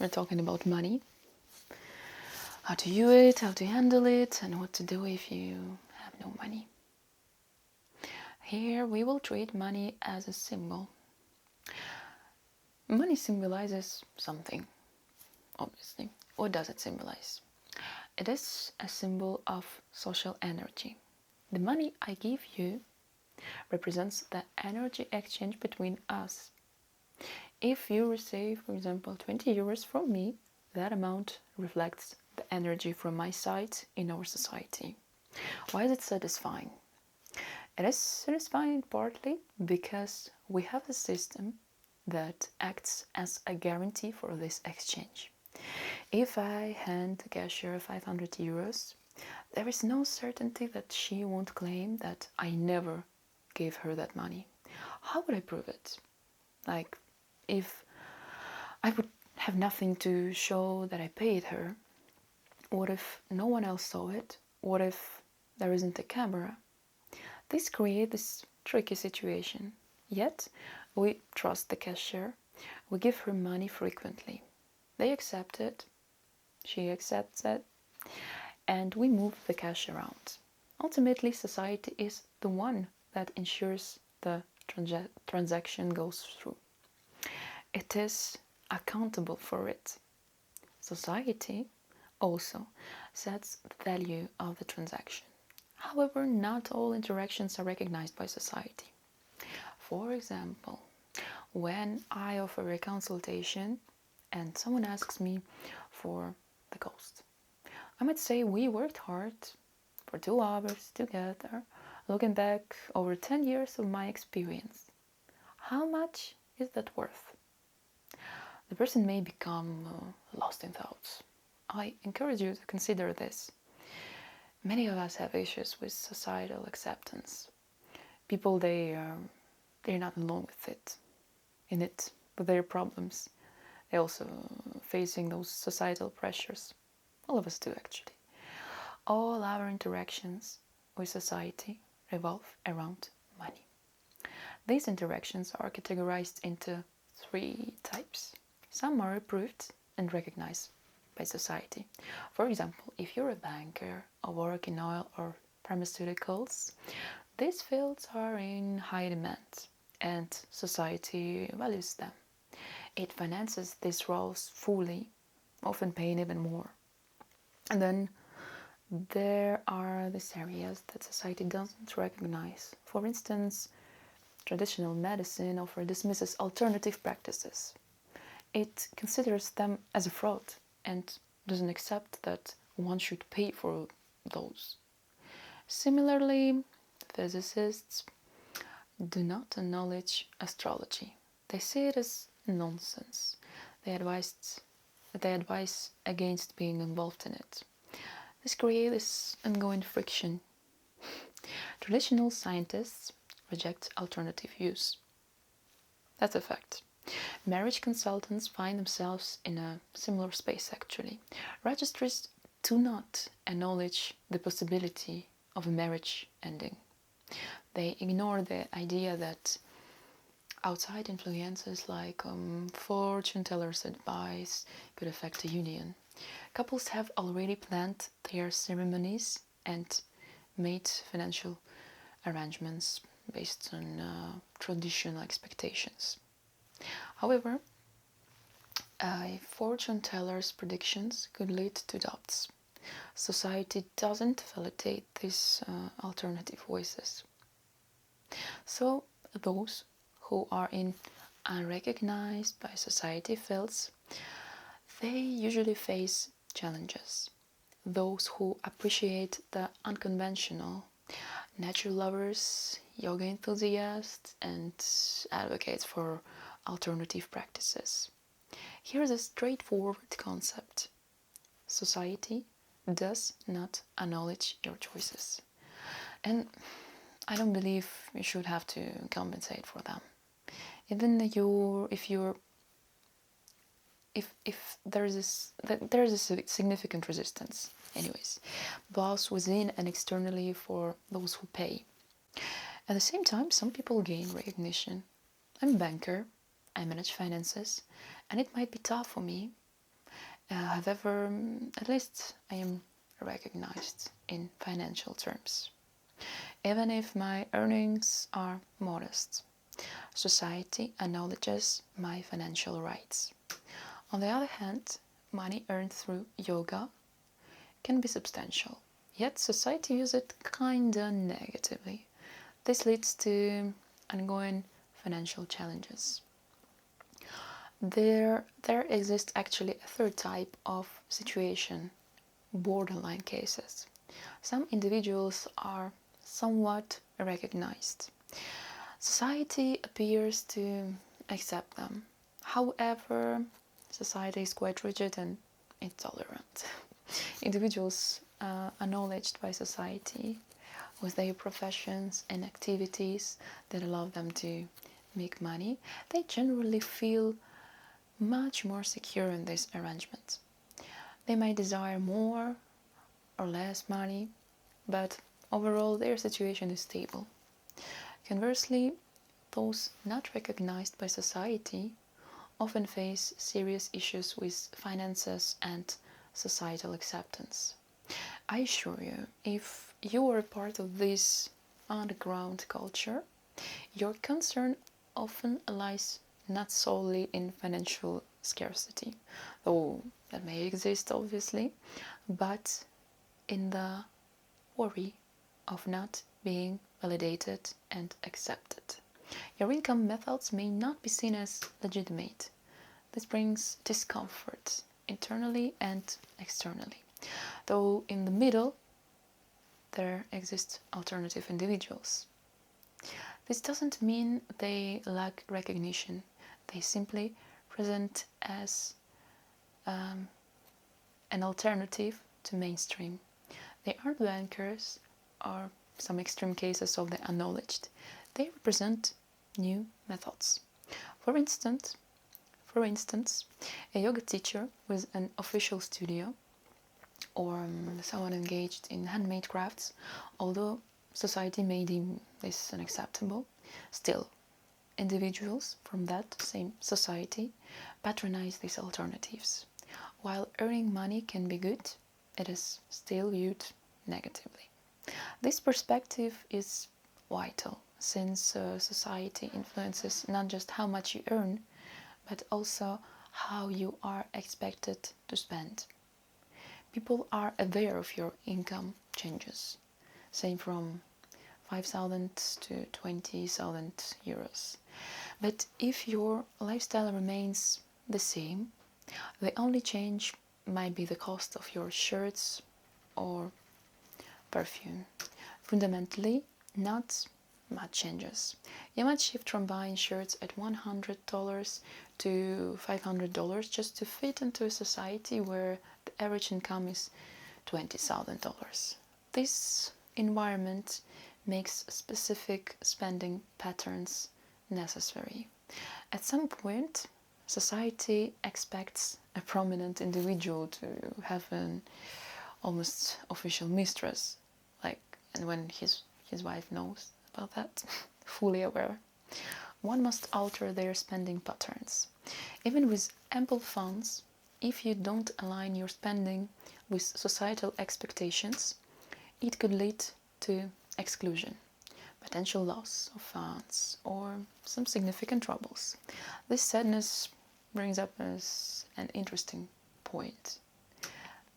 We're talking about money, how to use it, how to handle it, and what to do if you have no money. Here we will treat money as a symbol. Money symbolizes something, obviously. What does it symbolize? It is a symbol of social energy. The money I give you represents the energy exchange between us. If you receive, for example, 20 euros from me, that amount reflects the energy from my side in our society. Why is it satisfying? It is satisfying partly because we have a system that acts as a guarantee for this exchange. If I hand the cashier 500 euros, there is no certainty that she won't claim that I never gave her that money. How would I prove it? Like, if I would have nothing to show that I paid her, what if no one else saw it? What if there isn't a camera? This creates this tricky situation. Yet, we trust the cashier. We give her money frequently. They accept it. She accepts it. And we move the cash around. Ultimately, society is the one that ensures the transaction goes through. It is accountable for it. Society also sets the value of the transaction. However, not all interactions are recognized by society. For example, when I offer a consultation and someone asks me for the cost, I might say we worked hard for 2 hours together, looking back over 10 years of my experience. How much is that worth? The person may become lost in thoughts. I encourage you to consider this. Many of us have issues with societal acceptance. People, they're not alone in it, with their problems. They're also facing those societal pressures. All of us do, actually. All our interactions with society revolve around money. These interactions are categorized into 3 types. Some are approved and recognized by society. For example, if you're a banker or work in oil or pharmaceuticals, these fields are in high demand and society values them. It finances these roles fully, often paying even more. And then there are these areas that society doesn't recognize. For instance, traditional medicine often dismisses alternative practices. It considers them as a fraud and doesn't accept that one should pay for those. Similarly, physicists do not acknowledge astrology. They see it as nonsense. They advise against being involved in it. This creates this ongoing friction. Traditional scientists reject alternative views. That's a fact. Marriage consultants find themselves in a similar space, actually. Registries do not acknowledge the possibility of a marriage ending. They ignore the idea that outside influences like fortune tellers' advice could affect a union. Couples have already planned their ceremonies and made financial arrangements based on traditional expectations. However, a fortune teller's predictions could lead to doubts. Society doesn't validate these alternative voices. So those who are in unrecognized by society fields, they usually face challenges. Those who appreciate the unconventional, nature lovers, yoga enthusiasts, and advocates for alternative practices. Here's a straightforward concept. Society does not acknowledge your choices. And I don't believe you should have to compensate for them. Even if there is a significant resistance, anyways, both within and externally for those who pay. At the same time, some people gain recognition. I'm a banker, I manage finances, and it might be tough for me, However, at least I am recognized in financial terms. Even if my earnings are modest, society acknowledges my financial rights. On the other hand, money earned through yoga can be substantial, yet society views it kinda negatively. This leads to ongoing financial challenges. There exists actually a third type of situation, borderline cases. Some individuals are somewhat recognized. Society appears to accept them. However, society is quite rigid and intolerant. Individuals acknowledged by society with their professions and activities that allow them to make money, they generally feel much more secure in this arrangement. They may desire more or less money, but overall their situation is stable. Conversely, those not recognized by society often face serious issues with finances and societal acceptance. I assure you, if you are part of this underground culture, your concern often lies not solely in financial scarcity, though that may exist obviously, but in the worry of not being validated and accepted. Your income methods may not be seen as legitimate. This brings discomfort internally and externally. Though in the middle, there exist alternative individuals. This doesn't mean they lack recognition. They simply present as an alternative to mainstream. They aren't bankers or some extreme cases of the acknowledged. They represent new methods. For instance, a yoga teacher with an official studio or someone engaged in handmade crafts, although society may deem this unacceptable, still, individuals from that same society patronize these alternatives. While earning money can be good, it is still viewed negatively. This perspective is vital since society influences not just how much you earn, but also how you are expected to spend. People are aware of your income changes, say from 5,000 to 20,000 euros. But if your lifestyle remains the same, the only change might be the cost of your shirts or perfume. Fundamentally, not much changes. You might shift from buying shirts at $100 to $500 just to fit into a society where the average income is $20,000. This environment makes specific spending patterns necessary. At some point, society expects a prominent individual to have an almost official mistress, and when his wife knows about that, fully aware, one must alter their spending patterns. Even with ample funds, if you don't align your spending with societal expectations, it could lead to exclusion, potential loss of funds, or some significant troubles. This sadness brings up as an interesting point.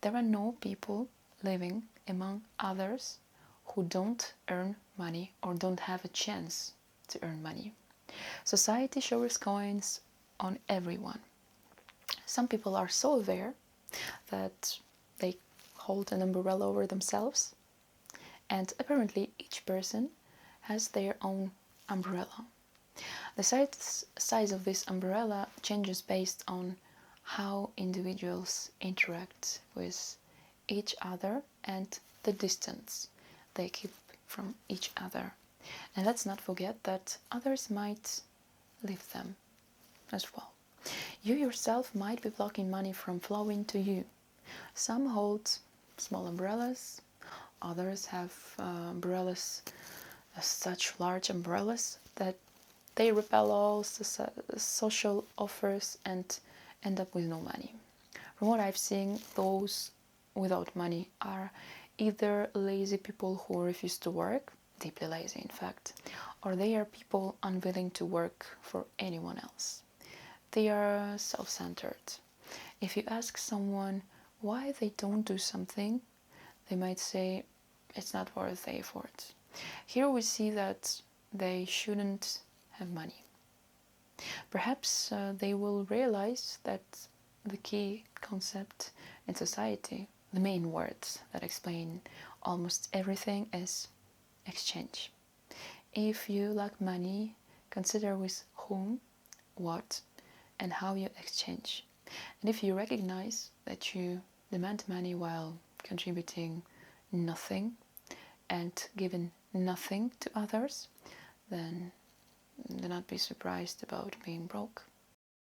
There are no people living among others who don't earn money or don't have a chance to earn money. Society showers coins on everyone. Some people are so aware that they hold an umbrella over themselves, and apparently each person has their own umbrella. The size of this umbrella changes based on how individuals interact with each other and the distance they keep from each other. And let's not forget that others might leave them as well. You yourself might be blocking money from flowing to you. Some hold small umbrellas, others have umbrellas, such large umbrellas that they repel all social offers and end up with no money. From what I've seen, those without money are either lazy people who refuse to work, deeply lazy in fact, or they are people unwilling to work for anyone else. They are self-centered. If you ask someone why they don't do something, they might say it's not worth the effort. Here we see that they shouldn't have money. Perhaps they will realize that the key concept in society, the main words that explain almost everything, is exchange. If you lack money, consider with whom, what, and how you exchange. And if you recognize that you demand money while contributing nothing and giving nothing to others, then do not be surprised about being broke.